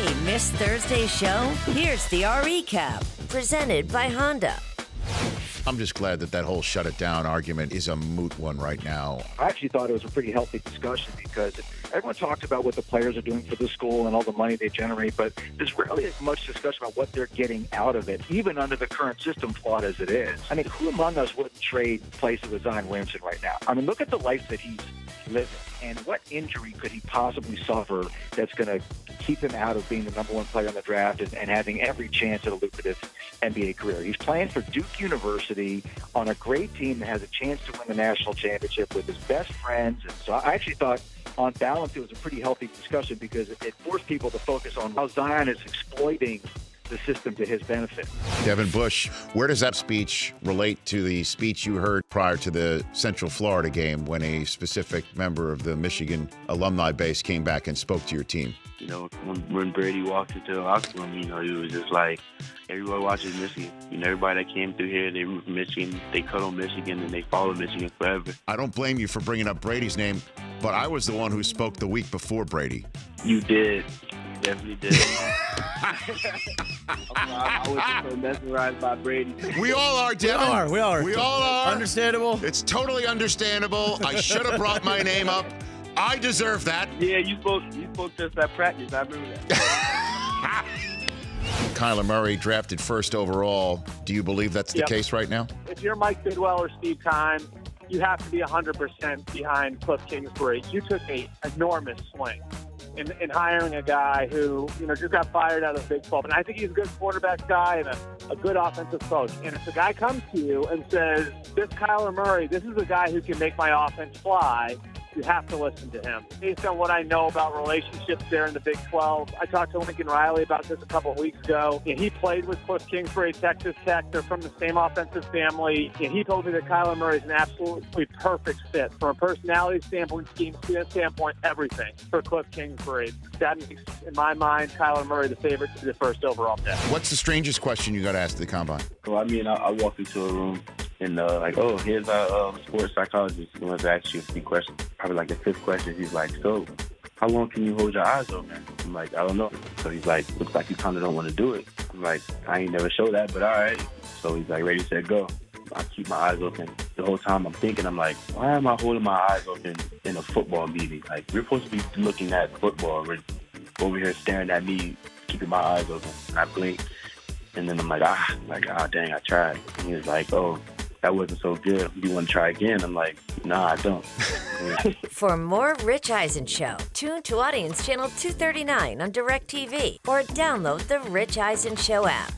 Hey, missed Thursday's show? Here's the recap, presented by Honda. I'm just glad that whole shut it down argument is a moot one right now. I actually thought it was a pretty healthy discussion because everyone talks about what the players are doing for the school and all the money they generate, but there's rarely much discussion about what they're getting out of it, even under the current system, flawed as it is. I mean, who among us wouldn't trade places with Zion Williamson right now? I mean, look at the life that he's living, and what injury could he possibly suffer that's going to keep him out of being the number one player in the draft and having every chance at a lucrative NBA career. He's playing for Duke University on a great team that has a chance to win the national championship with his best friends. And so I actually thought, on balance, it was a pretty healthy discussion because it forced people to focus on how Zion is exploiting the system to his benefit. Devin Bush, where does that speech relate to the speech you heard prior to the Central Florida game when a specific member of the Michigan alumni base came back and spoke to your team? You know, when Brady walked into the locker room, you know, he was just like, everybody watches Michigan. You know, everybody that came through here, they root for Michigan, they cut on Michigan, and they follow Michigan forever. I don't blame you for bringing up Brady's name, but I was the one who spoke the week before Brady. You did. You definitely did. I was just so mesmerized by Brady. We all are, Devin. We all are. Understandable. It's totally understandable. I should have brought my name up. I deserve that. Yeah, you spoke to us at practice. I remember that. Kyler Murray drafted first overall. Do you believe that's the case right now? If you're Mike Bidwell or Steve Keim, you have to be 100% behind Cliff Kingsbury. You took an enormous swing in hiring a guy who, you know, just got fired out of the Big 12. And I think he's a good quarterback guy and a good offensive coach. And if the guy comes to you and says, this Kyler Murray, this is a guy who can make my offense fly, you have to listen to him. Based on what I know about relationships there in the Big 12, I talked to Lincoln Riley about this a couple of weeks ago. And he played with Cliff Kingsbury at Texas Tech. They're from the same offensive family. And he told me that Kyler Murray is an absolutely perfect fit from a personality standpoint, scheme standpoint, everything for Cliff Kingsbury. That makes, in my mind, Kyler Murray the favorite to be the first overall pick. What's the strangest question you got asked at the Combine? Well, I mean, I walked into a room and like, oh, here's our sports psychologist. He wants to ask you a few questions. Probably like the fifth question, he's like, so how long can you hold your eyes open? I'm like, I don't know. So he's like, looks like you kind of don't want to do it. I'm like, I ain't never show that, but all right. So he's like, ready, set, go. I keep my eyes open. The whole time I'm thinking, I'm like, why am I holding my eyes open in a football meeting? Like, we're supposed to be looking at football. We're over here staring at me, keeping my eyes open. I blink. And then I'm like, dang, I tried. And he was like, oh, that wasn't so good. You want to try again? I'm like, nah, I don't. For more Rich Eisen Show, tune to Audience Channel 239 on DirecTV or download the Rich Eisen Show app.